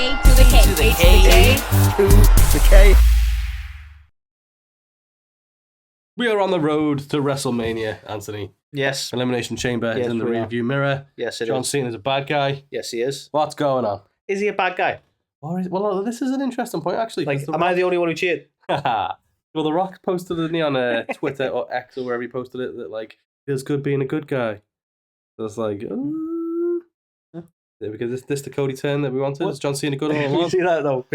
A to the K. To the K. To the K. We are on the road to WrestleMania, Anthony. Yes. Elimination Chamber is in the rearview mirror. Yes, it John is. Cena's a bad guy. Yes, he is. What's going on? Is he a bad guy? Well, this is an interesting point, actually. Like, am I the only one who cheered? Well, The Rock posted it on Twitter or X or wherever he posted it that, like, feels good being a good guy. So it's like, because this the Cody turn that we wanted. Is John Cena good all You along? see that, though?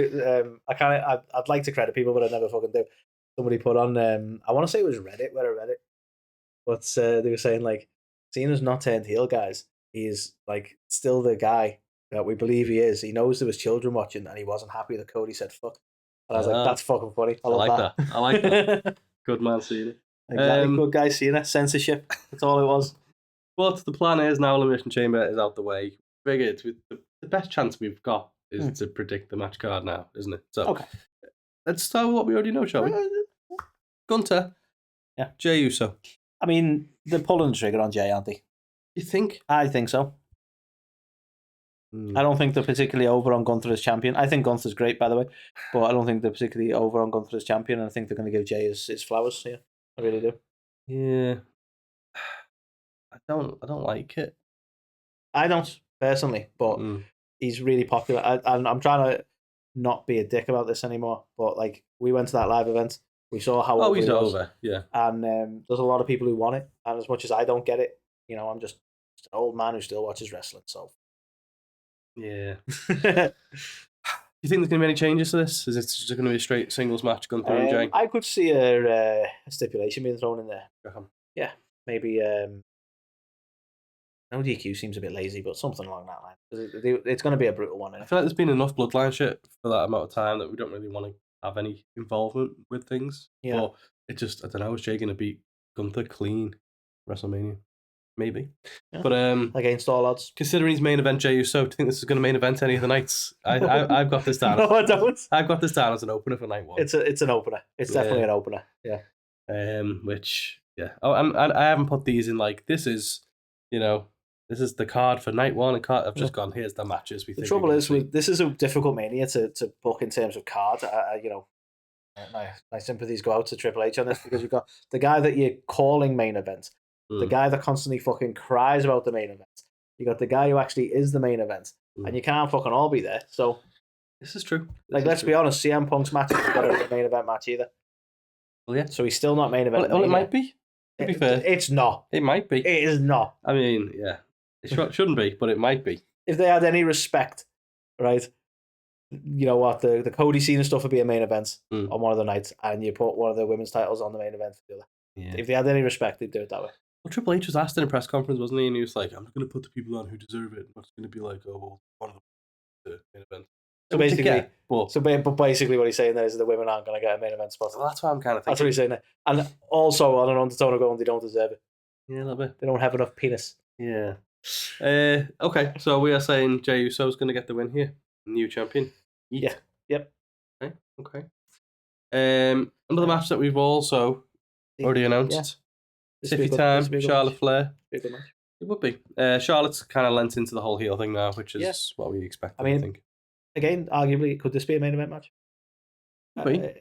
I'd like to credit people, but I never fucking do. Somebody put on, I want to say it was Reddit, but they were saying, like, Cena's not turned heel, guys. He's, like, still the guy that we believe he is. He knows there was children watching and he wasn't happy that Cody said fuck. And I was like, that's fucking funny. I love that. I like that. Good man, Cena. Exactly. Good guy, Cena. Censorship. That's all it was. But the plan is now Elimination Chamber is out the way. Figured the best chance we've got is to predict the match card now, isn't it? So okay. Let's start with what we already know, shall we? Gunter. Yeah. Jey Uso. I mean, they're pulling the trigger on Jey, aren't they? You think? I think so. I don't think they're particularly over on Gunther as champion. I think Gunther's great, by the way, but I don't think they're particularly over on Gunther as champion, and I think they're going to give Jey his flowers. Yeah, I really do. Yeah. I don't like it. I don't, personally, but he's really popular. I'm trying to not be a dick about this anymore, but, like, we went to that live event. We saw how over he's he was, over, yeah. And there's a lot of people who want it, and as much as I don't get it, you know, I'm just an old man who still watches wrestling, so... Yeah. Do you think there's going to be any changes to this? Is it just going to be a straight singles match, Gunther and Jey? I could see a stipulation being thrown in there. Yeah, maybe... No DQ seems a bit lazy, but something along that line. It's going to be a brutal one. I feel like there's been enough bloodline shit for that amount of time that we don't really want to have any involvement with things. Yeah. But it just, I don't know, is Jey going to beat Gunther clean WrestleMania? Maybe. Yeah. But against all odds. Considering he's main event Jey Uso, do you think this is going to main event any of the nights? I've got this down. No, I don't. I've got this down as an opener for night one. It's an opener. It's definitely an opener. Yeah. Which, yeah. Oh, I haven't put these in, like, this is, you know, this is the card for night one. I've just gone, here's the matches we think. The trouble is, this is a difficult Mania to book in terms of card. You know, my sympathies go out to Triple H on this, because you've got the guy that you're calling main event, the guy that constantly fucking cries about the main event. You got the guy who actually is the main event, and you can't fucking all be there. So this is true. Let's be honest, CM Punk's match isn't got a main event match either. Well, yeah. So he's still not main event. Well, it might be. To be fair, it's not. It might be. It is not. I mean, yeah. It shouldn't be, but it might be. If they had any respect, right? You know what? The Cody Cena stuff would be a main event on one of the nights, and you put one of the women's titles on the main event for the other. Yeah. If they had any respect, they'd do it that way. Well, Triple H was asked in a press conference, wasn't he? And he was like, I'm not going to put the people on who deserve it. It's going to be like, oh, well, one of them the main event. But basically what he's saying there is the women aren't going to get a main event spot. Well, that's what I'm kind of thinking. That's what he's saying there. And also on an undertone of going, they don't deserve it. Yeah, a little bit. They don't have enough penis. Yeah. Okay, so we are saying Jey Uso's going to get the win here. New champion. Yeah. Yep. Okay. Another match that we've also already announced. Tiffany time, Charlotte Flair. Be a good match. It would be. Charlotte's kind of lent into the whole heel thing now, which is what we expected, I think. Again, arguably, could this be a main event match?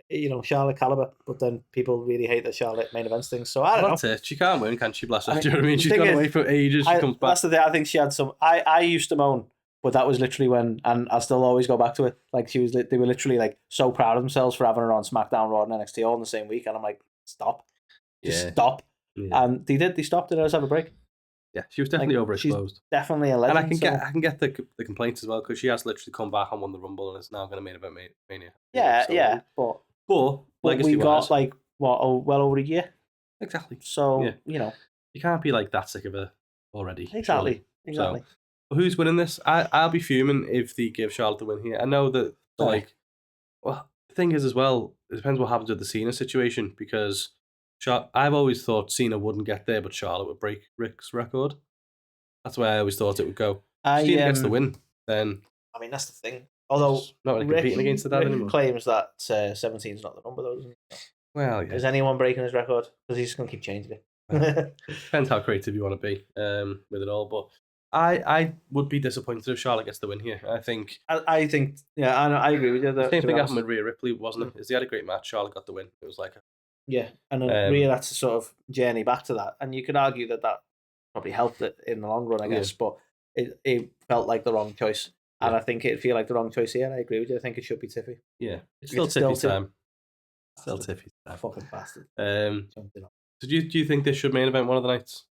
You know, Charlotte caliber, but then people really hate the Charlotte main events things. So I don't know. That's it. She can't win, can she? Bless her. Do you know what I mean? She's gone away for ages. She comes back. That's the thing. I think she had some. I used to moan, but that was literally when, and I still always go back to it. Like they were literally like so proud of themselves for having her on SmackDown, Raw, and NXT all in the same week, and I'm like, stop, just stop. Yeah. And they did. They stopped it. Let's have a break. Yeah, she was definitely overexposed. She's definitely a legend. And I can get the complaints as well, because she has literally come back and won the Rumble, and it's now going to main event Mania. Yeah, but we got like well over a year. Exactly. So you know, you can't be like that sick of her already. Exactly. So, who's winning this? I'll be fuming if they give Charlotte the win here. I know that the thing is as well, it depends what happens with the Cena situation, because I've always thought Cena wouldn't get there, but Charlotte would break Rick's record. That's the way I always thought it would go. If Cena gets the win, then I mean that's the thing. Although not really competing against the dad anymore. Claims that 17 is not the number, though, isn't it? Well, yeah. Is anyone breaking his record? Because he's just going to keep changing it. Depends how creative you want to be with it all. But I would be disappointed if Charlotte gets the win here. I think yeah, I agree with you. the same thing happened with Rhea Ripley, wasn't it? Is they had a great match. Charlotte got the win. It was like yeah, and then Rhea had to sort of journey back to that, and you could argue that probably helped it in the long run, I guess. But it felt like the wrong choice, and I think it'd feel like the wrong choice here. I agree with you. I think it should be Tiffy. Yeah, it's still Tiffy's time. Still Tiffy's time. Fucking bastard. So do you think this should main event one of the nights?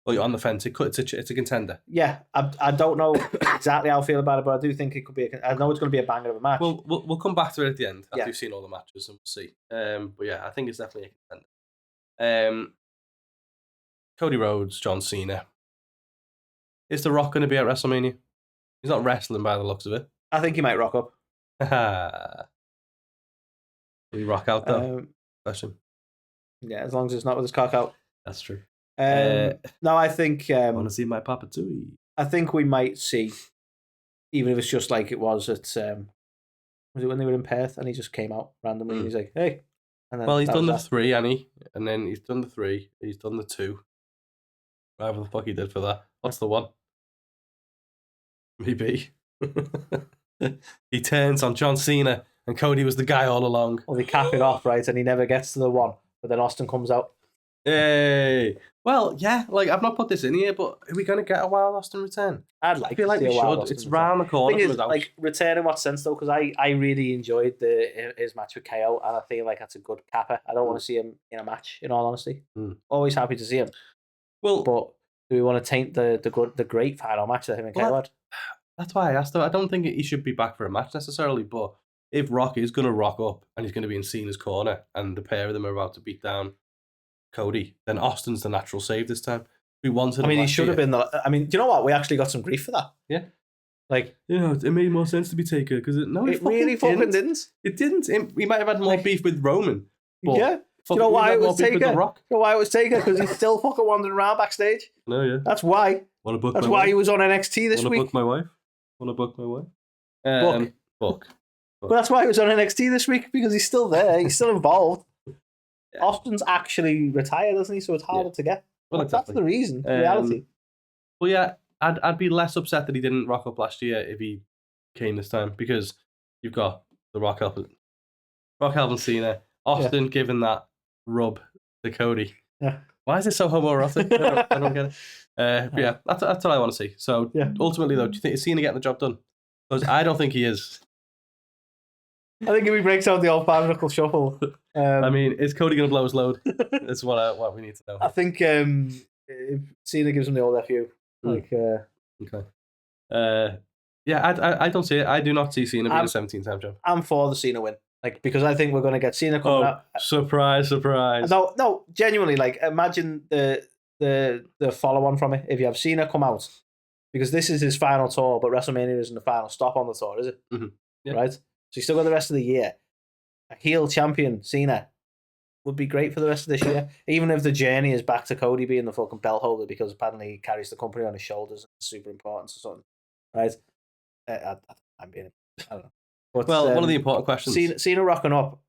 Well, you're on the fence. It's a contender. Yeah, I don't know exactly how I feel about it, but I do think it could be. I know it's going to be a banger of a match. Well, we'll come back to it at the end after we've seen all the matches and we'll see. But yeah, I think it's definitely a contender. Cody Rhodes, John Cena. Is The Rock going to be at WrestleMania? He's not wrestling by the looks of it. I think he might rock up. Will he rock out though? Question. Yeah, as long as it's not with his cock out. That's true. No, I think I want to see my Papa too. I think we might see, even if it's just like it was at was it when they were in Perth and he just came out randomly and he's like, hey. And then he's done the 3, Annie, and then he's done the 3, he's done the 2. Whatever the fuck he did for that. What's the 1? Maybe. He turns on John Cena and Cody was the guy all along. Well, they cap it off, right? And he never gets to the 1, but then Austin comes out. Hey, well, yeah, like I've not put this in here, but are we going to get a Wild Austin return? I feel like we should. It's round the corner. Thing is, like return in what sense though? Because I really enjoyed his match with KO, and I feel like that's a good capper. I don't want to see him in a match. In all honesty, always happy to see him. Well, but do we want to taint the great final match that him and KO had? That's why I asked. I don't think he should be back for a match necessarily, but if Rock is going to rock up and he's going to be in Cena's corner, and the pair of them are about to beat down Cody, then Austin's the natural save this time. We wanted. I mean, he should have been the. I mean, do you know what? We actually got some grief for that. Yeah, like it made more sense to be Taker because it really fucking didn't. It didn't. We might have had more beef with Roman. But yeah. Do you know why it was Taker? Do you know why it was Taker? Because he's still fucking wandering around backstage. No, yeah. That's why. That's why he was on NXT this week. Book my wife. Want to book my wife? Book. But that's why he was on NXT this week because he's still there. He's still involved. Yeah. Austin's actually retired, isn't he? So it's harder to get. Well, exactly. That's the reason. Reality. Well, yeah, I'd be less upset that he didn't rock up last year if he came this time because you've got the Rock helping Cena, Austin giving that rub to Cody. Yeah. Why is it so homoerotic? I don't get it. But yeah, that's what I want to see. So ultimately, though, do you think is Cena getting the job done? Because I don't think he is. I think if he breaks out the old 5-knuckle shuffle. I mean, is Cody going to blow his load? That's what we need to know. I think if Cena gives him the old FU. Okay. Yeah, I don't see it. I do not see Cena being a 17-time champ. I'm for the Cena win. Because I think we're going to get Cena coming out. Surprise. No, genuinely, imagine the follow-on from it. If you have Cena come out, because this is his final tour, but WrestleMania isn't the final stop on the tour, is it? Mm-hmm. Yeah. Right? So you still got the rest of the year. A heel champion, Cena, would be great for the rest of this year. Even if the journey is back to Cody being the fucking belt holder, because apparently he carries the company on his shoulders and it's super important or something. Right? I don't know. But, one of the important questions. Cena rocking up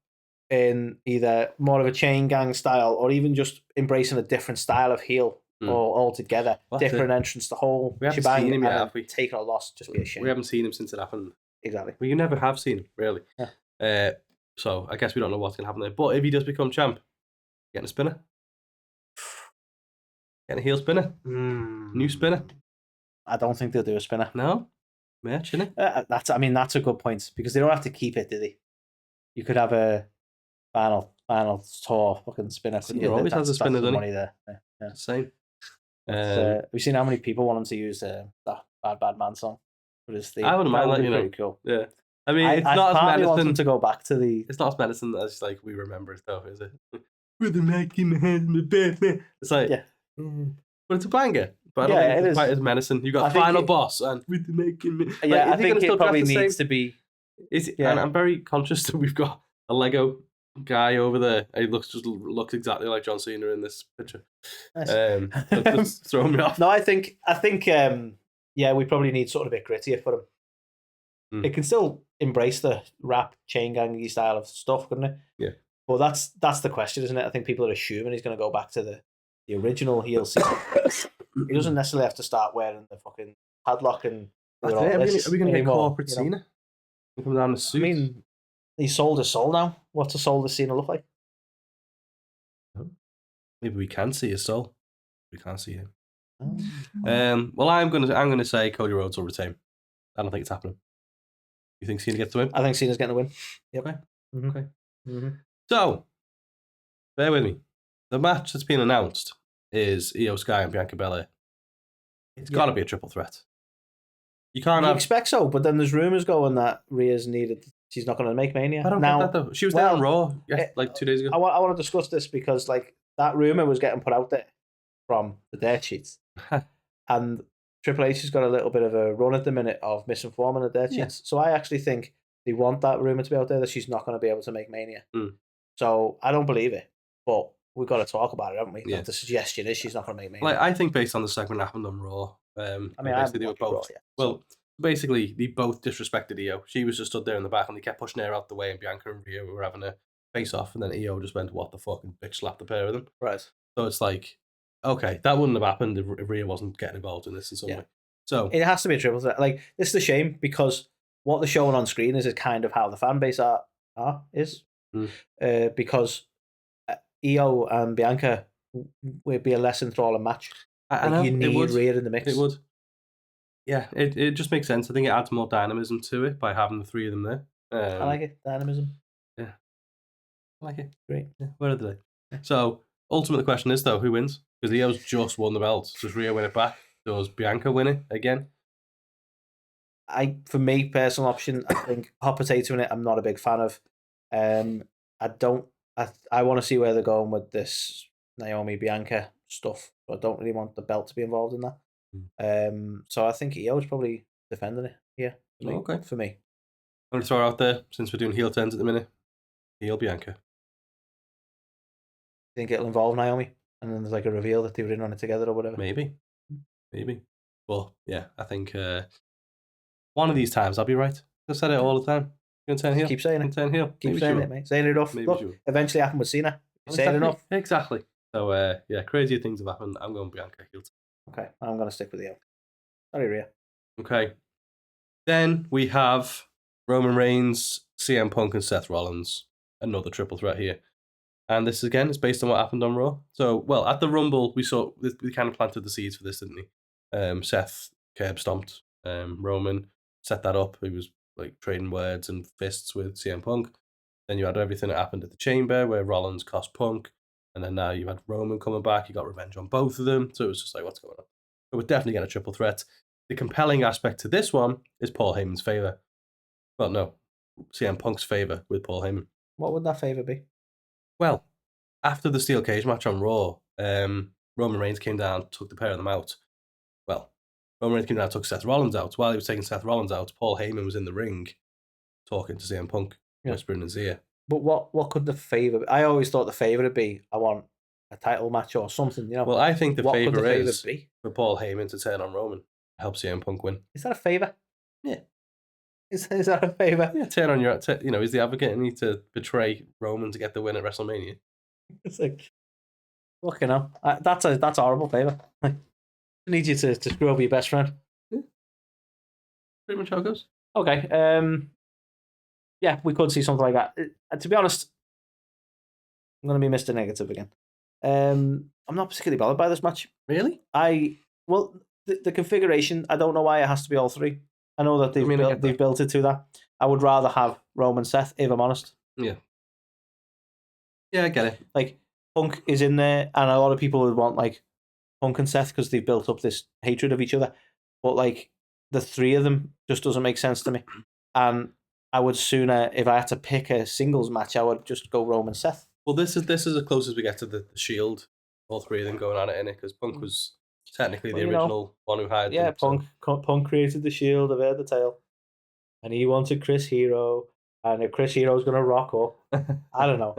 in either more of a chain gang style or even just embracing a different style of heel or altogether. Different entrance, the whole shebang. Seen him yet, have we? Taking a loss, just be a shame. We haven't seen him since it happened. Exactly. Well, you never have seen him, really. Yeah. So I guess we don't know what's going to happen there. But if he does become champ, getting a spinner? Getting a heel spinner? New spinner? I don't think they'll do a spinner. No? Merch, innit? That's a good point because they don't have to keep it, do they? You could have a final tour fucking spinner. He always has a spinner, doesn't he? Money there. Yeah. Same. Have you seen how many people want him to use that Bad Man song? I wouldn't mind that, pretty cool. Yeah. I mean, it's not as medicine to go back to the. It's not as medicine as like we remember it, though, is it? With the mic in my hand, my Batman. It's like, but it's a banger. But I don't think it's quite as medicine. You got Final Boss and with the mic in my. Yeah, I think it probably needs to be. And I'm very conscious that we've got a Lego guy over there. He looks exactly like John Cena in this picture. Nice. That's throwing me off. No, I think we probably need sort of a bit grittier for him. It can still embrace the rap chain gangy style of stuff, couldn't it? Yeah. Well, that's the question, isn't it? I think people are assuming he's going to go back to the original heel scene. He doesn't necessarily have to start wearing the fucking padlock and. Are we going to get corporate Cena? Come down the suit. I mean, he sold his soul now. What's a soulless Cena look like? Maybe we can see his soul. We can't see him. Well, I'm gonna say Cody Rhodes will retain. I don't think it's happening. You think Cena gets the win? I think Cena's getting the win. Yep. Okay. Mm-hmm. Okay. Mm-hmm. So, bear with me. The match that's been announced is Io Sky and Bianca Belair. It's got to be a triple threat. You can't expect so, but then there's rumors going that Rhea's needed. She's not going to make Mania. I don't get that though. She was there on Raw like 2 days ago. I want to discuss this because like that rumor was getting put out there from the dirt sheets, and Triple H has got a little bit of a run at the minute of misinforming the dirt sheets. So I actually think they want that rumor to be out there that she's not going to be able to make Mania. So I don't believe it, but we've got to talk about it, haven't we? Yeah. The suggestion is she's not going to make Mania. Like, I think based on the segment that happened on Raw, I mean, they were both. Basically, they both disrespected Io. She was just stood there in the back, and they kept pushing her out the way. And Bianca and Rhea were having a face off, and then Io just went, "What the fuck?" and bitch slapped the pair of them. Right. So it's like, okay, that wouldn't have happened if Rhea wasn't getting involved in this in some way. So it has to be a triple threat. Like, this is a shame because what they're showing on screen is kind of how the fan base because Io and Bianca would be a less enthralling match. I know, you need Rhea in the mix. It would. Yeah, it just makes sense. I think it adds more dynamism to it by having the three of them there. I like it. Dynamism. Yeah. I like it. Great. Yeah. Where are they? Yeah. So, ultimately, the question is, though, who wins? Because Io's just won the belt. Does Rhea win it back? Does Bianca win it again? For me, personal option, I think hot potato in it, I'm not a big fan of. I want to see where they're going with this Naomi Bianca stuff. But I don't really want the belt to be involved in that. So I think Io's probably defending it here. For me. I'm going to throw it out there, since we're doing heel turns at the minute. Heel Bianca. Think it'll involve Naomi? And then there's like a reveal that they were in on it together or whatever? Maybe. Well, yeah, I think one of these times I'll be right. I've said it all the time. You're going to turn heel. Keep saying it. Turn heel. Keep saying it, mate. Saying it enough. Look, eventually happened with Cena. Saying enough. Exactly. So, yeah, crazier things have happened. I'm going Bianca heel. Okay, I'm going to stick with you. Sorry, Rhea. Okay. Then we have Roman Reigns, CM Punk, and Seth Rollins. Another triple threat here. And this, again, is based on what happened on Raw. So, well, at the Rumble, we kind of planted the seeds for this, didn't we? Seth curb stomped Roman, set that up. He was like trading words and fists with CM Punk. Then you had everything that happened at the Chamber where Rollins cost Punk. And then now you had Roman coming back. You got revenge on both of them. So it was just like, what's going on? But we're definitely getting a triple threat. The compelling aspect to this one is Paul Heyman's favour. Well, no, CM Punk's favour with Paul Heyman. What would that favour be? Well, after the steel cage match on Raw, Roman Reigns came down, took the pair of them out. Well, Roman Reigns came down, took Seth Rollins out. While he was taking Seth Rollins out, Paul Heyman was in the ring talking to CM Punk, whispering in his ear. But what could the favour be? I always thought the favour would be, I want a title match or something, you know. Well, I think the favour is for Paul Heyman to turn on Roman, help CM Punk win. Is that a favour? Yeah. Is that a favour? Yeah, turn on your, is the advocate and need to betray Roman to get the win at WrestleMania? It's like, fucking hell. That's a horrible favour. I need you to screw over your best friend. Yeah. Pretty much how it goes. Okay. Yeah, we could see something like that. To be honest, I'm going to be Mr. Negative again. I'm not particularly bothered by this match. Really? The configuration, I don't know why it has to be all three. I know that they've built it to that. I would rather have Roman Seth, if I'm honest. Yeah. Yeah, I get it. Like, Punk is in there, and a lot of people would want, like, Punk and Seth because they've built up this hatred of each other. But, like, the three of them just doesn't make sense to me. And I would sooner, if I had to pick a singles match, I would just go Roman Seth. Well, this is as close as we get to the Shield. All three of them going at it, innit? Because Punk was technically the original one who hired them. Yeah, Punk created the Shield, I've heard the tale. And he wanted Chris Hero. And if Chris Hero's going to rock up, I don't know.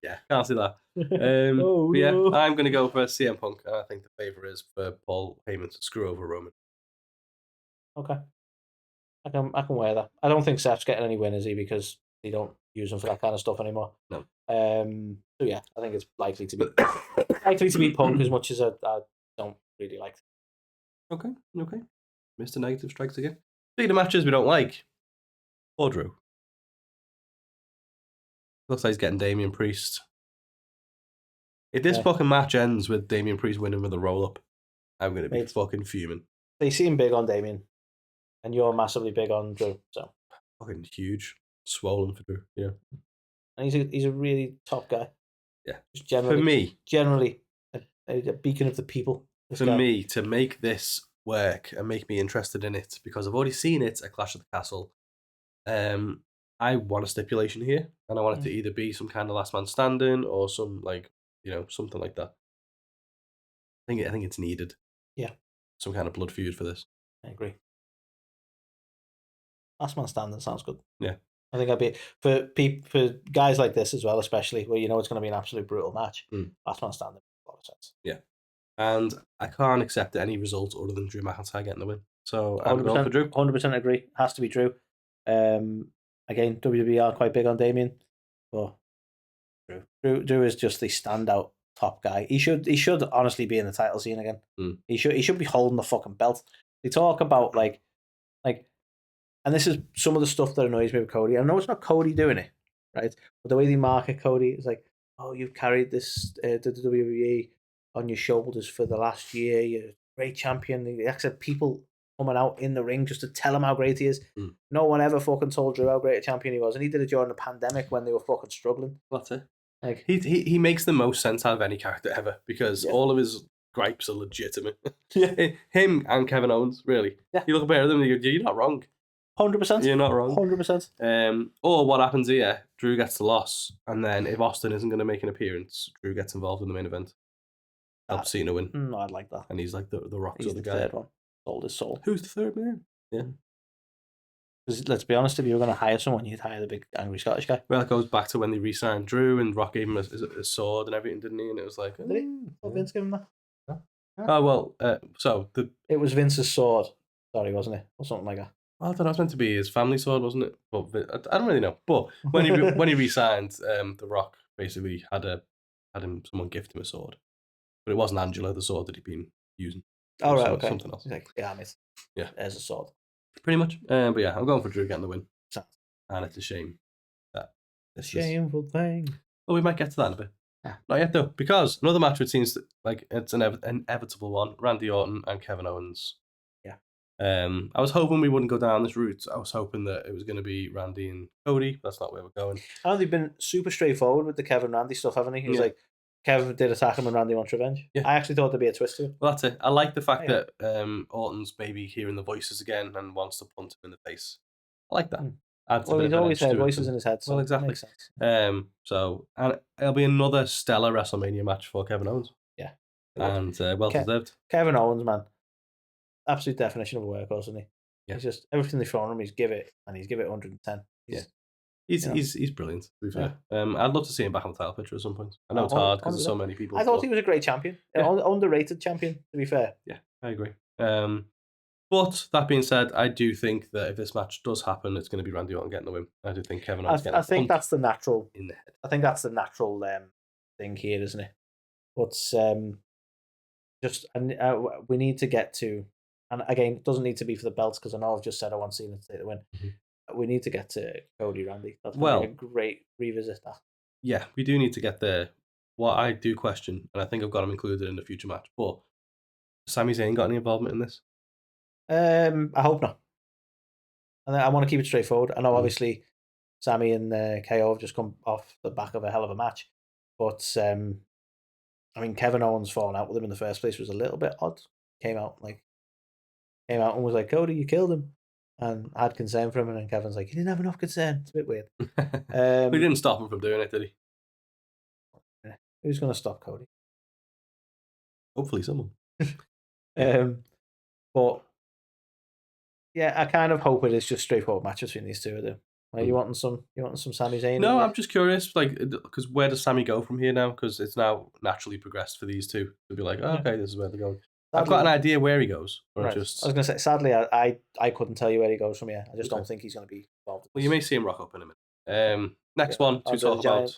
Yeah, can't see that. Yeah, I'm going to go for CM Punk. And I think the favour is for Paul Heyman to screw over Roman. Okay. I can wear that. I don't think Seth's getting any win, is he? Because they don't use him for that kind of stuff anymore. No. So yeah, I think it's likely to be Punk as much as I don't really like Okay. Mr. Negative strikes again. Speaking of matches we don't like, poor Drew. Looks like he's getting Damian Priest. If this fucking match ends with Damian Priest winning with a roll-up, I'm going to be fucking fuming. They seem big on Damian, and you're massively big on Drew, so. Fucking huge. Swollen for Drew, yeah. And he's a really top guy. Yeah. Just generally, for me, a beacon of the people. For me, to make this work and make me interested in it, because I've already seen it at Clash of the Castle, I want a stipulation here, and I want it to either be some kind of last man standing or some something like that. I think it's needed. Yeah. Some kind of blood feud for this. I agree. Last man standing sounds good. Yeah. I think I'd be for guys like this as well, especially where it's going to be an absolute brutal match. Last man standing makes a lot of sense. Yeah. And I can't accept any result other than Drew McIntyre getting the win. So I'm going for Drew. 100% agree. Has to be Drew. Again, WWE are quite big on Damian, but Drew is just the standout top guy. He should honestly be in the title scene again. He should be holding the fucking belt. They talk about like, and this is some of the stuff that annoys me with Cody. I know it's not Cody doing it, right? But the way they market Cody is like, oh, you've carried this the WWE on your shoulders for the last year. You're a great champion. They accept people coming out in the ring just to tell him how great he is. No one ever fucking told Drew how great a champion he was, and he did it during the pandemic when they were fucking struggling. That's it. Like he makes the most sense out of any character ever, because all of his gripes are legitimate. Him and Kevin Owens, really. Yeah. You look better at them and you go, you're not wrong. 100%. You're not wrong. 100%. Or what happens here, Drew gets the loss, and then if Austin isn't going to make an appearance, Drew gets involved in the main event. Helps Cena win. No, I'd like that. And he's like the Rock's he's other the guy. Third one. Sold his soul. Who's the third man? Yeah. Because let's be honest, if you were going to hire someone, you'd hire the big angry Scottish guy. Well, it goes back to when they re-signed Drew and Rock gave him a sword and everything, didn't he? And it was like, did he? Vince gave him that? Oh, well, it was Vince's sword. Sorry, wasn't it? Or something like that. Well, I thought it was meant to be his family sword, wasn't it? But I don't really know. But when he re-signed, The Rock basically had someone gift him a sword, but it wasn't Angela, the sword that he'd been using. Oh right, okay. Something else. Like, yeah, there's a sword. Pretty much. But yeah, I'm going for Drew getting the win. And it's a shame. A shameful thing. Well, we might get to that in a bit. Yeah. Not yet though, because another match which seems like it's an inevitable one: Randy Orton and Kevin Owens. I was hoping we wouldn't go down this route. I was hoping that it was going to be Randy and Cody. That's not where we're going. I know they've been super straightforward with the Kevin Randy stuff, haven't he? He was like, Kevin did attack him and Randy wants revenge. Yeah. I actually thought there'd be a twist to it. Well, that's it. I like the fact that Orton's maybe hearing the voices again and wants to punt him in the face. I like that. Well, he's always had voices in his head. So well, exactly. Makes sense. And it'll be another stellar WrestleMania match for Kevin Owens. Yeah. And well deserved. Kevin Owens, man. Absolute definition of a workhorse, isn't he? Yeah. He's just everything they throw on him, he's give it 110. He's brilliant, to be fair. I'd love to see him back on the title picture at some point. I know it's hard because there's so many people. I thought he was a great champion. Underrated champion, to be fair. Yeah, I agree. But that being said, I do think that if this match does happen, it's going to be Randy Orton getting the win. I do think Kevin Owens getting I think that's the natural in the head. I think that's the natural thing here, isn't it? But we need to get to, and again, it doesn't need to be for the belts because I know I've just said I want Cena to take the win. Mm-hmm. We need to get to Cody Randy. That's a great revisit. That. Yeah, we do need to get there. What I do question, and I think I've got him included in the future match, but Sami Zayn got any involvement in this? I hope not. And I want to keep it straightforward. I know, obviously, Sami and KO have just come off the back of a hell of a match, but I mean, Kevin Owens falling out with him in the first place was a little bit odd. Came out and was like, Cody, you killed him, and had concern for him, and then Kevin's like, he didn't have enough concern. It's a bit weird. We didn't stop him from doing it, did he? Who's going to stop Cody? Hopefully, someone. But yeah, I kind of hope it is just straightforward matches between these two of them. Like, you wanting some Sami Zayn? No, I'm just curious, like, because where does Sami go from here now? Because it's now naturally progressed for these two to be like, oh, okay, this is where they're going. Sadly, I've got an idea where he goes. Or right. I was going to say, sadly, I couldn't tell you where he goes from here. I just don't think he's going to be involved. Well, you may see him rock up in a minute. Next one to talk about.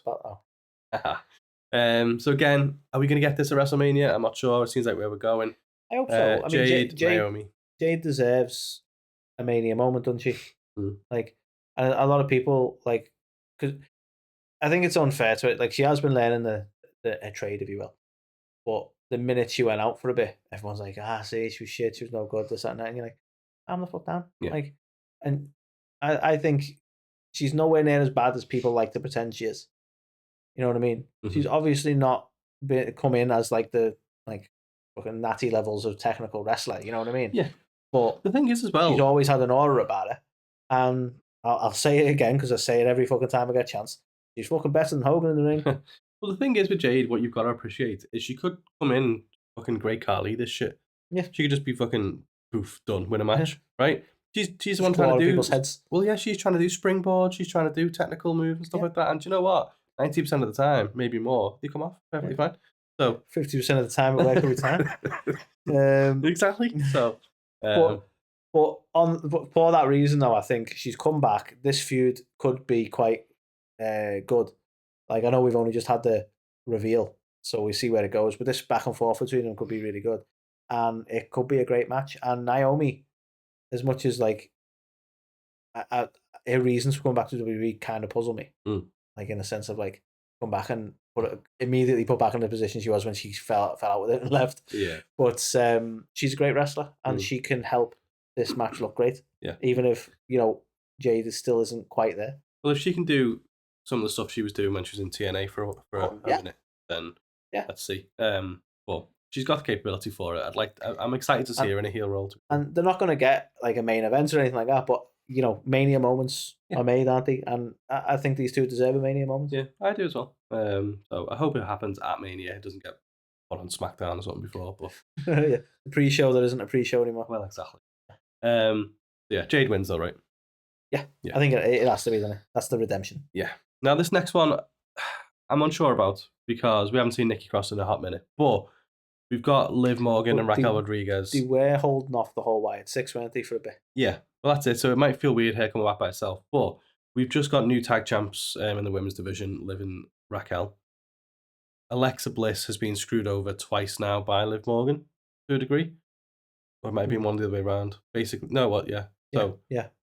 So again, are we going to get this at WrestleMania? I'm not sure. It seems like where we're going. I hope so. I mean, Jade, Naomi. Jade deserves a Mania moment, doesn't she? Mm. Like, a lot of people because I think it's unfair to it. Like, she has been learning the trade, if you will. But the minute she went out for a bit, everyone's like, see, she was shit, she was no good, this, that, and that. And you're like, calm the fuck down. Yeah. Like, and I think she's nowhere near as bad as people like to pretend she is. You know what I mean? Mm-hmm. She's obviously not come in as the fucking natty levels of technical wrestler. You know what I mean? Yeah. But the thing is, as well, she's always had an aura about her. And I'll say it again because I say it every fucking time I get a chance. She's fucking better than Hogan in the ring. Well, the thing is with Jade, what you've got to appreciate is she could come in fucking great Carly this shit. Yeah. She could just be fucking poof, done, win a match, right? She's the one Claw trying to do people's heads. Well, yeah, she's trying to do springboard, she's trying to do technical moves and stuff like that. And do you know what? 90% of the time, maybe more, they come off perfectly fine. So 50% of the time it works every time. Exactly. So but for that reason though, I think she's come back. This feud could be quite good. Like, I know we've only just had the reveal, so we see where it goes. But this back and forth between them could be really good, and it could be a great match. And Naomi, as much as like her reasons for going back to WWE kind of puzzle me, like in the sense of like come back and immediately put back in the position she was when she fell out with it and left. Yeah, but she's a great wrestler, and she can help this match look great. Yeah, even if Jade still isn't quite there. Well, if she can do some of the stuff she was doing when she was in TNA for a minute, then let's see. But she's got the capability for it. I'm excited to see her in a heel role. And they're not going to get like a main event or anything like that, but Mania moments are made, aren't they? And I think these two deserve a Mania moment. Yeah, I do as well. So I hope it happens at Mania. It doesn't get put on SmackDown or something before. But yeah, the pre-show that isn't a pre-show anymore. Well, exactly. Yeah, Jade wins though, right? Yeah. I think it has to be, doesn't it? That's the redemption. Yeah. Now this next one, I'm unsure about because we haven't seen Nikki Cross in a hot minute, but we've got Liv Morgan and Raquel Rodriguez. They were holding off the whole Wyatt 6, weren't they, for a bit? Yeah, well that's it. So it might feel weird her coming back by itself, but we've just got new tag champs in the women's division, Liv and Raquel. Alexa Bliss has been screwed over twice now by Liv Morgan to a degree. Or it might have been one the other way around. Basically, no, what? Yeah. So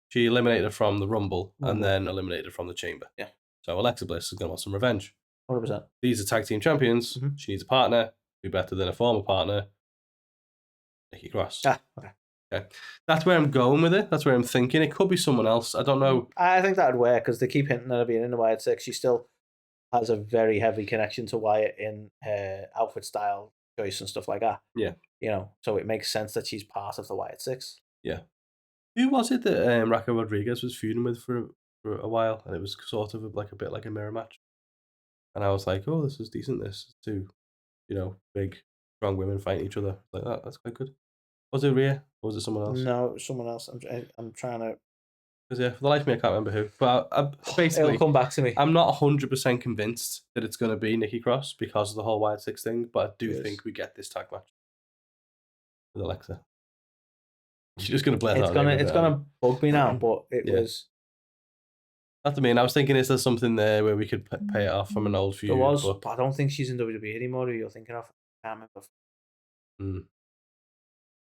she eliminated her from the Rumble and then eliminated her from the Chamber. Yeah. So Alexa Bliss is going to want some revenge. 100%. These are tag team champions. Mm-hmm. She needs a partner. Who better than a former partner? Nikki Cross. Okay. That's where I'm going with it. That's where I'm thinking. It could be someone else. I don't know. I think that would work because they keep hinting at her being in the Wyatt 6. She still has a very heavy connection to Wyatt in her outfit style choice and stuff like that. Yeah. So it makes sense that she's part of the Wyatt 6. Yeah. Who was it that Raquel Rodriguez was feuding with for a while? And it was sort of a bit like a mirror match. And I was like, oh, this is decent. This is two, big, strong women fighting each other. Like that. That's quite good. Was it Rhea or was it someone else? No, it was someone else. I'm trying to. Because for the life of me, I can't remember who. But I basically, it'll come back to me. I'm not 100% convinced that it's going to be Nikki Cross because of the whole Wyatt 6 thing. But I do think we get this tag match with Alexa. She's just going to blend out. It's gonna bug me now, but it was. That's what I mean. I was thinking, is there something there where we could pay it off from an old feud? There was, but I don't think she's in WWE anymore. Who you're thinking of? I can't remember.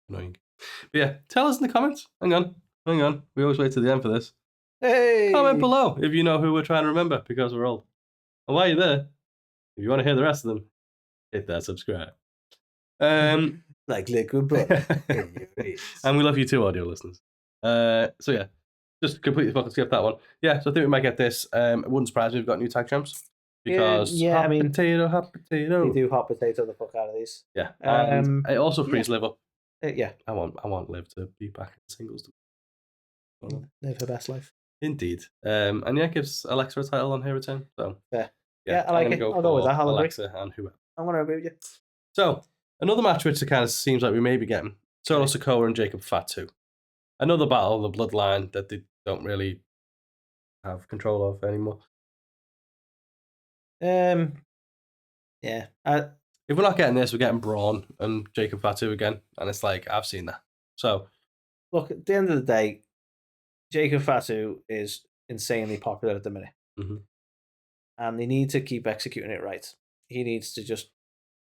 Annoying. But yeah, tell us in the comments. Hang on. We always wait to the end for this. Hey! Comment below if you know who we're trying to remember because we're old. And while you're there, if you want to hear the rest of them, hit that subscribe. Like liquid butter. And we love you too, audio listeners. So yeah, just completely fucking skip that one. Yeah, so I think we might get this. It wouldn't surprise me if we've got new tag champs. Because hot potato. They do hot potato the fuck out of these. Yeah. And it also frees Liv up. Yeah. I want Liv to be back in singles. Live her best life. Indeed. And gives Alexa a title on her return. So yeah, I like it. I'll go with that. Alexa and whoever. I'm gonna agree with you. So another match which it kind of seems like we may be getting. Solo Sikoa and Jacob Fatu. Another battle of the bloodline that they don't really have control of anymore. Yeah. If we're not getting this, we're getting Braun and Jacob Fatu again, and it's like I've seen that. So, look, at the end of the day, Jacob Fatu is insanely popular at the minute, and they need to keep executing it right. He needs to just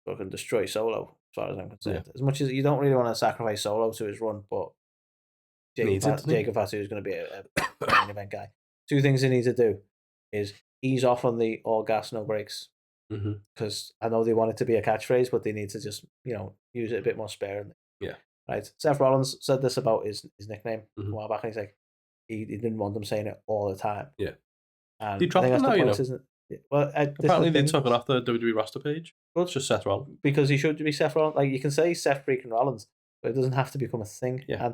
fucking destroy Solo far as I'm concerned. As much as you don't really want to sacrifice Solo to his run, but Jacob Fatu is going to be a main event guy. Two things they need to do is ease off on the all gas, no brakes. Because I know they want it to be a catchphrase, but they need to just, use it a bit more sparingly. Yeah. Right. Seth Rollins said this about his nickname a while back, and he's like, he didn't want them saying it all the time. Yeah. And they dropped it now, isn't it? Well, apparently they took it off the WWE roster page. Well, it's just Seth Rollins. Because he should be Seth Rollins. Like, you can say Seth freaking Rollins, but it doesn't have to become a thing. Yeah.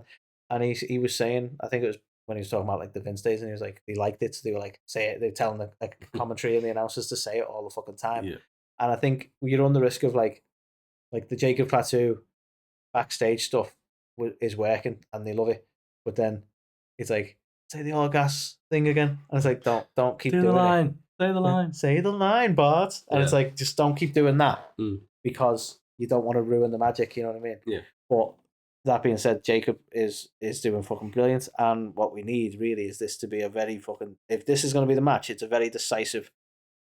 And he was saying, I think it was when he was talking about like the Vince days, and he was like, he liked it, so they were like, say it. They're telling the commentary and the announcers to say it all the fucking time. Yeah. And I think you run the risk of like the Jacob Fatu backstage stuff is working, and they love it, but then it's like, say the all gas thing again, and it's like, don't keep doing it. Say the line. Say the line, Bart. And it's like, just don't keep doing that because you don't want to ruin the magic. You know what I mean? Yeah. But that being said, Jacob is doing fucking brilliant, and what we need really is this to be a very fucking. If this is going to be the match, it's a very decisive.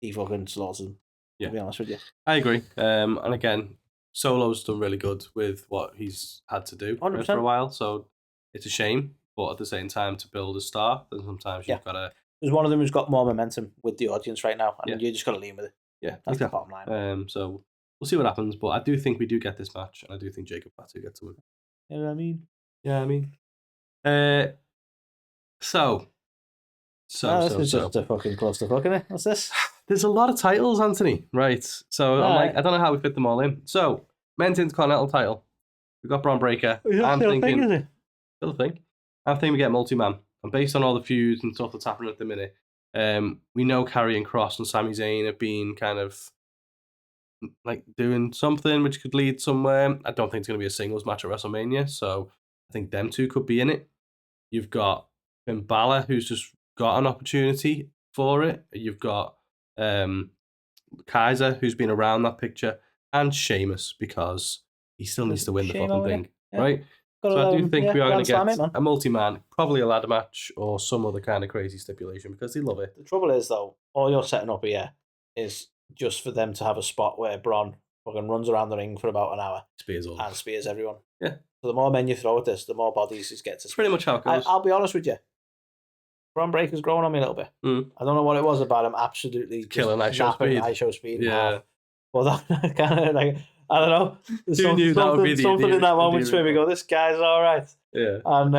He fucking slaughters him. Yeah. To be honest with you, I agree. And again, Solo's done really good with what he's had to do 100%. for a while, so it's a shame. But at the same time, to build a star, then sometimes you've got to. There's one of them who's got more momentum with the audience right now, and you just got to lean with it. Yeah, that's the bottom line. So we'll see what happens, but I do think we do get this match, and I do think Jacob Fatu gets to win. You know what I mean? Yeah, I mean. This is just a fucking clusterfuck, isn't it? What's this? There's a lot of titles, Anthony. Right. So I'm like, I don't know how we fit them all in. So, men's Intercontinental title. We've got Braun Breaker. I'm thinking. Still a thing. I'm thinking we get multi-man. And based on all the feuds and stuff that's happening at the minute, we know Karrion Kross and Sami Zayn have been kind of like doing something which could lead somewhere. I don't think it's going to be a singles match at WrestleMania, so I think them two could be in it. You've got Finn Balor, who's just got an opportunity for it. You've got Kaiser, who's been around that picture, and Sheamus, because he still needs to win the fucking thing, right? So I do think we are going to get a multi-man, probably a ladder match or some other kind of crazy stipulation because they love it. The trouble is, though, all you're setting up here is just for them to have a spot where Braun fucking runs around the ring for about an hour. Spears everyone. Yeah. So the more men you throw at this, the more bodies he gets. It's pretty much how it goes. I'll be honest with you. Braun Breaker's growing on me a little bit. I don't know what it was about him. Absolutely killing IShow speed. Yeah. Well, that kind of like, I don't know. There's something in that moment where we go, this guy's all right. Yeah. And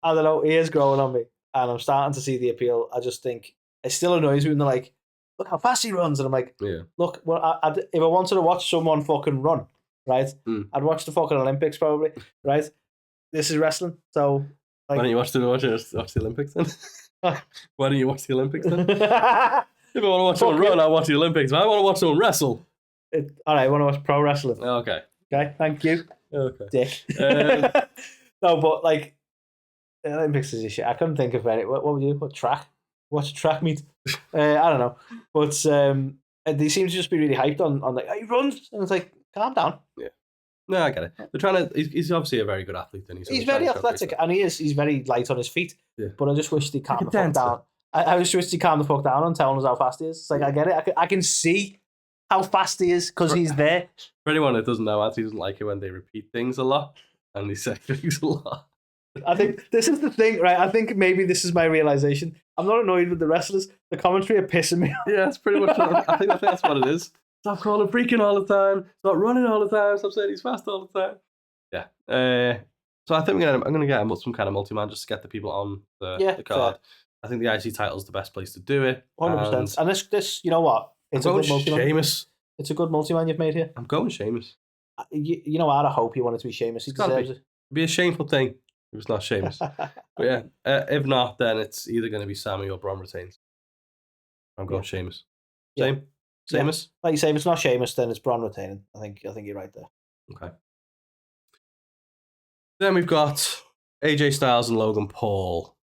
I don't know, he is growing on me, and I'm starting to see the appeal. I just think it still annoys me when they're like, look how fast he runs, and I'm like, look, well, if I wanted to watch someone fucking run, right, I'd watch the fucking Olympics probably, right? This is wrestling, so. Like, why don't you watch the Olympics then? Why don't you watch the Olympics then? If I want to watch someone run, I'll watch the Olympics. But I want to watch someone wrestle. All right, I want to watch pro wrestling. Okay, thank you. Okay. Dick. No, but like, the Olympics is a shit. I couldn't think of any. What would you do? What track? Watch a track meet? I don't know. But they seem to just be really hyped on like, oh, he runs. And it's like, calm down. Yeah. No, I get it. They're trying to. He's obviously a very good athlete, and he's very athletic, and he's very light on his feet. Yeah. But I just wish they calmed the fuck down. I just wish they calmed the fuck down on telling us how fast he is. It's like, I get it. I can see how fast he is because he's there. For anyone that doesn't know, Anthony doesn't like it when they repeat things a lot and they say things a lot. I think this is the thing, right? I think maybe this is my realization. I'm not annoyed with the wrestlers. The commentary are pissing me off. Yeah, it's pretty much. I think that's what it is. Stop calling freaking all the time. Stop running all the time. Stop saying he's fast all the time. Yeah. So I think I'm going to get some kind of multi-man just to get the people on the card. Fair. I think the IC title is the best place to do it. 100%. And this, you know what? It's a good multi-man. Sheamus. It's a good multi-man you've made here. I'm going Sheamus. You know what? I hope you want it to be Sheamus. He deserves it. It'd be a shameful thing if it's not Sheamus. But yeah, if not, then it's either going to be Sami or Braun retains. I'm going Sheamus. Same. Sheamus? Yeah. Like you say, if it's not Sheamus, then it's Braun retaining. I think you're right there. Okay. Then we've got AJ Styles and Logan Paul.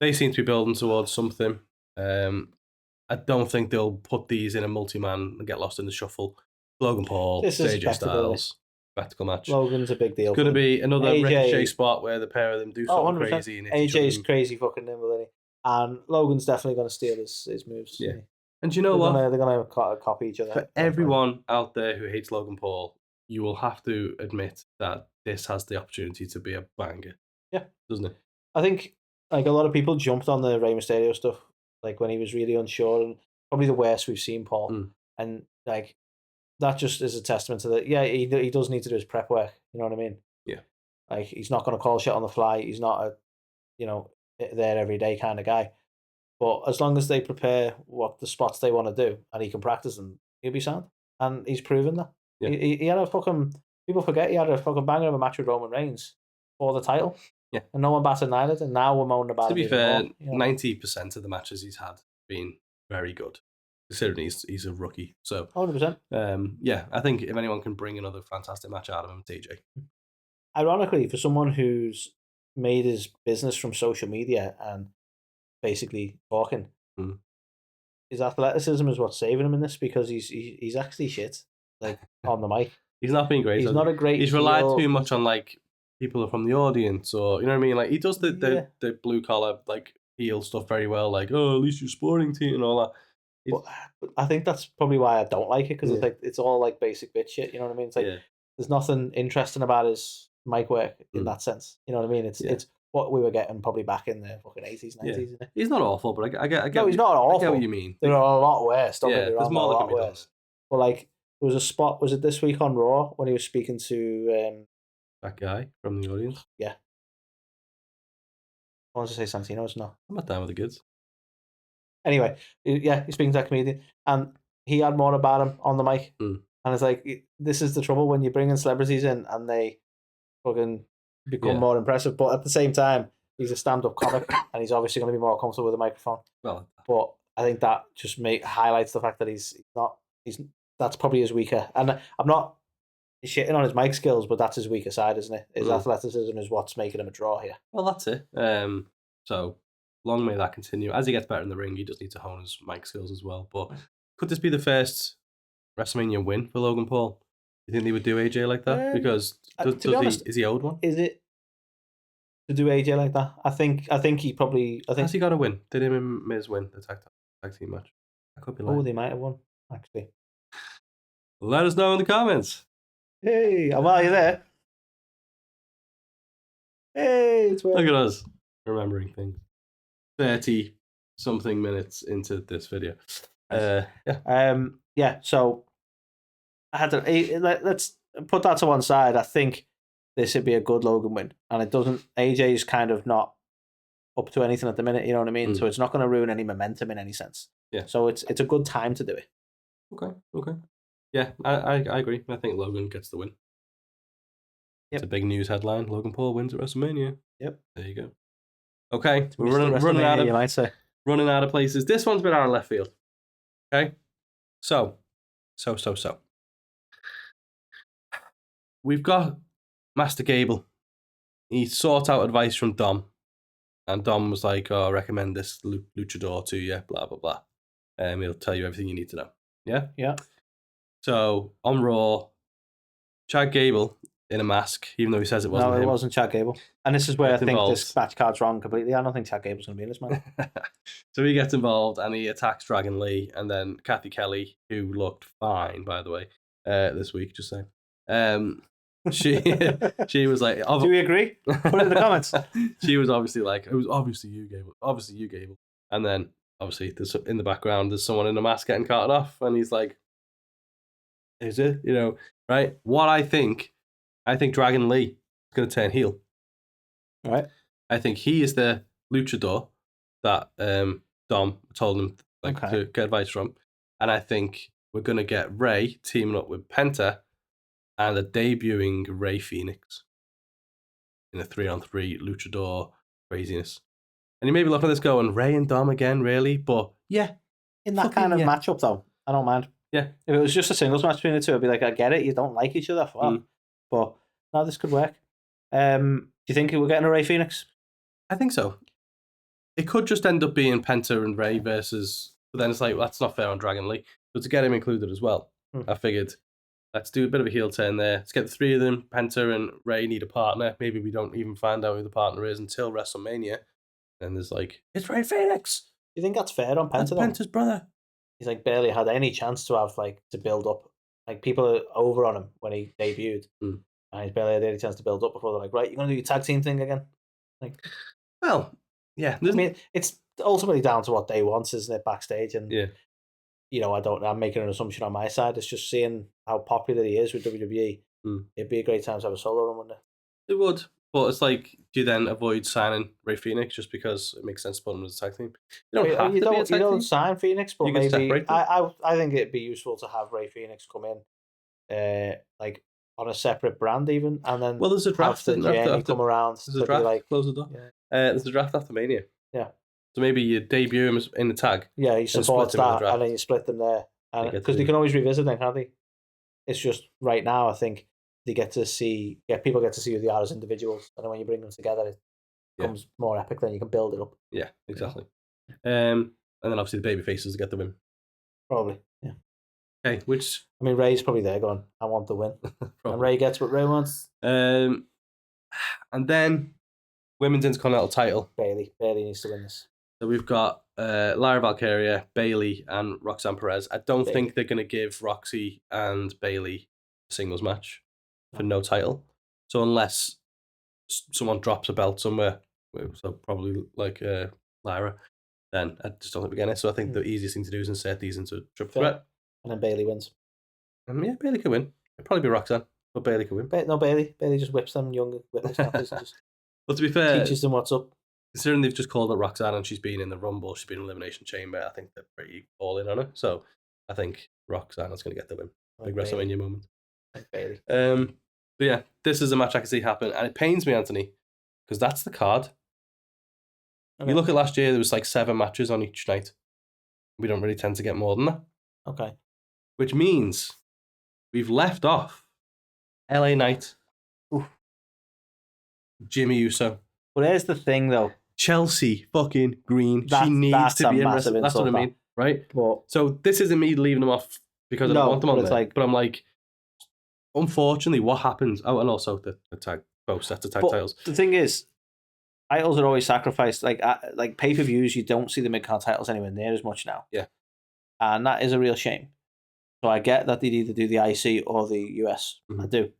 They seem to be building towards something. I don't think they'll put these in a multi-man and get lost in the shuffle. Logan Paul, AJ Styles, spectacle match. Logan's a big deal. It's going to be another Ricochet spot where the pair of them do something crazy. And AJ's crazy fucking nimble, isn't he? And Logan's definitely going to steal his moves. Yeah. And you know what? They're going to copy each other. For everyone out there who hates Logan Paul, you will have to admit that this has the opportunity to be a banger. Yeah. Doesn't it? I think like a lot of people jumped on the Rey Mysterio stuff, like when he was really unsure, and probably the worst we've seen Paul. And like that just is a testament to that. Yeah, he does need to do his prep work. You know what I mean? Yeah. Like he's not going to call shit on the fly. He's not a, there every day kind of guy. But as long as they prepare what the spots they want to do and he can practice them, he'll be sound. And he's proven that. Yeah. He had a fucking, people forget he had a fucking banger of a match with Roman Reigns for the title. Yeah. And no one batted an eyelid, and now we're moaning about to him. be fair, more, 90% of the matches he's had have been very good, considering he's a rookie. So 100%. Yeah, I think if anyone can bring another fantastic match out of him, it's AJ. Ironically, for someone who's made his business from social media and basically talking, his athleticism is what's saving him in this, because he's actually shit, like on the mic. He's not been great. He's not a great. He's relied too much on like people from the audience, or you know what I mean. Like he does the blue collar like heel stuff very well. Like, oh, at least you're sporting team and all that. But I think that's probably why I don't like it, because it's like it's all like basic bitch shit. You know what I mean? It's like there's nothing interesting about his mic work in that sense. You know what I mean? It's what we were getting probably back in the fucking 80s, 90s. Isn't it? He's not awful, but I get. No, he's not awful. I get what you mean. There are a lot worse. There's more that can be done. But like, there was a spot. Was it this week on Raw when he was speaking to that guy from the audience? Yeah. I wanted to say Santino, it's not. I'm not down with the kids. Anyway, yeah, he's speaking to that comedian, and he had more about him on the mic. And it's like, this is the trouble when you bring in celebrities in and they fucking become more impressive. But at the same time, he's a stand-up comic, and he's obviously going to be more comfortable with a microphone. Well, but I think that just highlights the fact that that's probably his weaker. And I'm not shitting on his mic skills, but that's his weaker side, isn't it? His athleticism is what's making him a draw here. Well, that's it. So long may that continue. As he gets better in the ring, he just needs to hone his mic skills as well. But could this be the first WrestleMania win for Logan Paul? You think they would do AJ like that? Because is he owed one? Is it to do AJ like that? I think he probably. Has he got a win? Did him and Miz win the tag team match? I could be lying. Oh, they might have won actually. Let us know in the comments. Hey, are you there? Hey, it's look at us remembering things. 30-something minutes into this video. So I had to. Let's put that to one side. I think this would be a good Logan win, and it doesn't. AJ's kind of not up to anything at the minute. You know what I mean? So it's not going to ruin any momentum in any sense. Yeah. So it's a good time to do it. Okay. Yeah, I agree. I think Logan gets the win. Yep. It's a big news headline. Logan Paul wins at WrestleMania. Yep. There you go. Okay, we're running out of, you might say. Running out of places. This one's a bit out of left field. Okay? So. We've got Master Gable. He sought out advice from Dom. And Dom was like, oh, I recommend this luchador to you, blah, blah, blah. He'll tell you everything you need to know. Yeah? Yeah. So, on Raw, Chad Gable in a mask, even though he says it wasn't him. No, it wasn't Chad Gable. And this is where I think this match card's wrong completely. I don't think Chad Gable's going to be in this match. So he gets involved and he attacks Dragon Lee, and then Kathy Kelly, who looked fine, by the way, this week, just saying. She was like... Do we agree? Put it in the comments. She was obviously like, it was obviously you, Gable. Obviously you, Gable. And then, obviously, in the background, there's someone in a mask getting carted off, and he's like, is it? You know, right? What I think Dragon Lee is going to turn heel. All right. I think he is the luchador that Dom told him to get advice from. And I think we're going to get Rey teaming up with Penta and a debuting Rey Fenix in a 3-on-3 luchador craziness. And you may be looking at this going, Rey and Dom again, really? But yeah. In that kind of matchup, though, I don't mind. Yeah. If it was just a singles match between the two, I'd be like, I get it. You don't like each other. But no, this could work. Do you think we're getting a Rey Fenix? I think so. It could just end up being Penta and Rey versus... But then it's like, well, that's not fair on Dragon Lee. But to get him included as well, I figured, let's do a bit of a heel turn there. Let's get the three of them. Penta and Rey need a partner. Maybe we don't even find out who the partner is until WrestleMania. Then there's like, it's Rey Fenix. Do you think that's fair on Penta? That's Penta's brother. He's like barely had any chance to have to build up like people are over on him when he debuted, Mm. and he's barely had any chance to build up before they're like, right, you're gonna do your tag team thing again. Like, well, yeah. I mean, it's ultimately down to what they want, isn't it, backstage? And Yeah. I'm making an assumption on my side. It's just seeing how popular he is with WWE. It'd be a great time to have a solo run, wouldn't it? It would. But it's like, do you then avoid signing Rey Fenix just because it makes sense to put him as a tag team? You don't have to be a tag team. Sign Phoenix, but You can maybe separate them. I think it'd be useful to have Rey Fenix come in, like on a separate brand even, and then there's a draft. have the journey come around. There's a draft. Like, close the door. Yeah. There's a draft after Mania. Yeah. So maybe you debut him in the tag. Yeah, he supports that, and then you split them there, and because they can always revisit them, can't they? It's just right now, I think they people get to see who they are as individuals, and then when you bring them together, it becomes more epic. Then you can build it up. Yeah, exactly. And then obviously the baby faces get the win. Probably, yeah. Okay, I mean, Ray's probably there going, I want the win. And Ray gets what Ray wants. And then women's Intercontinental title. Bailey needs to win this. So we've got Lyra Valkyria, Bailey, and Roxanne Perez. I don't think they're going to give Roxy and Bailey a singles match for no title. So unless someone drops a belt somewhere, so probably like Lyra, then I just don't think we're getting it. So I think the easiest thing to do is insert these into a triple threat. And then Bailey wins. Yeah, Bailey could win. It'd probably be Roxanne, but Bailey could win. No, Bailey. Bailey just whips them young whippersnappers and just well, to be fair, teaches them what's up. Considering they've just called it Roxanne and she's been in the Rumble, she's been in Elimination Chamber, I think they're pretty all in on her. So I think Roxanne is going to get the win. Big WrestleMania moment. Like Bailey. But yeah, this is a match I can see happen, and it pains me, Anthony, because that's the card. Okay. You look at last year, there was like 7 matches on each night. We don't really tend to get more than that. Okay. Which means we've left off LA Knight, Jimmy Uso. Well, here's the thing, though. Chelsea fucking Green. She needs to be in wrestling. That's what I mean, right? But, so this isn't me leaving them off because I don't want them on there. But I'm like, unfortunately, what happens? Oh, and also the tag, both sets of tag titles. The thing is, titles are always sacrificed. Like pay-per-views, you don't see the mid-card titles anywhere near as much now. Yeah. And that is a real shame. So I get that they'd either do the IC or the US. I do.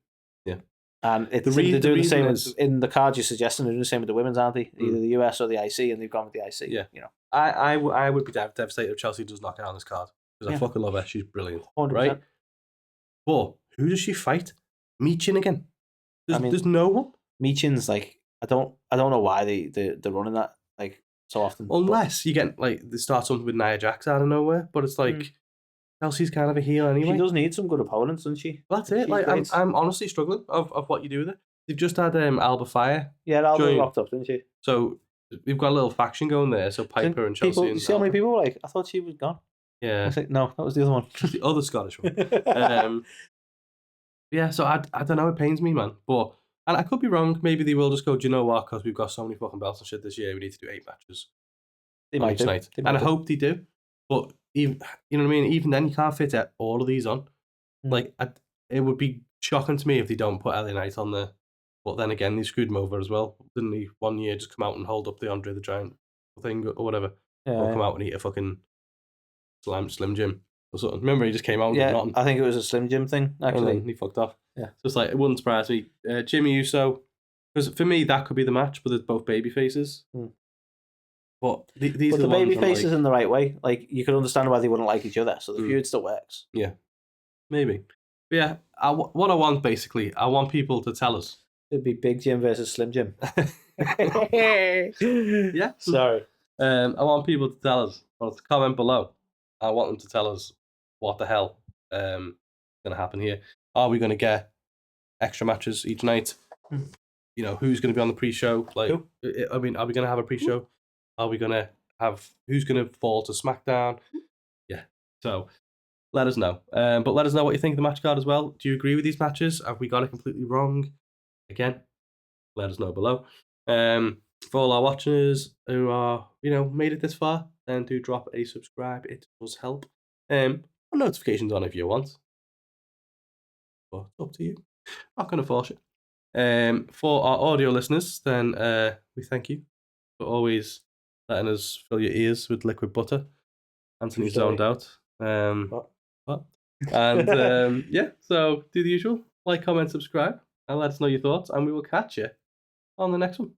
Yeah. And they're doing the same in the card you're suggesting. They're doing the same with the women's, aren't they? Either the US or the IC, and they've gone with the IC. Yeah. You know, I would be devastated if Chelsea does knock out on this card because I fucking love her. She's brilliant, 100%. Right? But who does she fight? Michin again? There's no one. Michin's like I don't know why they're running that like so often. Unless you get like they start something with Nia Jax out of nowhere, but it's like. Chelsea's kind of a heel anyway. She does need some good opponents, doesn't she? Well, that's it. Like I'm honestly struggling of what you do with it. They've just had Alba Fire. Yeah, Alba locked up, didn't she? So we've got a little faction going there. So Piper and Chelsea. You see how many people were like, I thought she was gone. Yeah. I was like, no, that was the other one. The other Scottish one. Yeah, so I don't know. It pains me, man. But and I could be wrong. Maybe they will just go, do you know what? Because we've got so many fucking belts and shit this year, we need to do 8 matches. They might do. Night. And I hope they do. But even, you know what I mean? Even then, you can't fit all of these on. Like, it would be shocking to me if they don't put LA Knight on there. But then again, they screwed him over as well. Didn't he one year just come out and hold up the Andre the Giant thing or whatever? Yeah, or come out and eat a fucking Slim Jim or something. Remember, he just came out and did nothing. I think it was a Slim Jim thing, actually. And he fucked off. Yeah. So it's like, it wouldn't surprise me. Jimmy Uso, because for me, that could be the match, but there's both baby faces. But these the baby faces in the right way. Like, you can understand why they wouldn't like each other, so the feud still works. Yeah, maybe. But yeah, what I want, basically, I want people to tell us. It'd be Big Jim versus Slim Jim. Yeah. Sorry. I want people to tell us, or to comment below. I want them to tell us what the hell is going to happen here. Are we going to get extra matches each night? You know, who's going to be on the pre-show? Like, I mean, are we going to have a pre-show? Are we going to have... Who's going to fall to SmackDown? Yeah. So, let us know. But let us know what you think of the match card as well. Do you agree with these matches? Have we got it completely wrong? Again, let us know below. For all our watchers who are, made it this far, then do drop a subscribe. It does help. Notifications on if you want. But it's up to you. Not going to force it. For our audio listeners, then we thank you for always letting us fill your ears with liquid butter. Anthony's zoned out. What? And yeah, so do the usual, like, comment, subscribe, and let us know your thoughts, and we will catch you on the next one.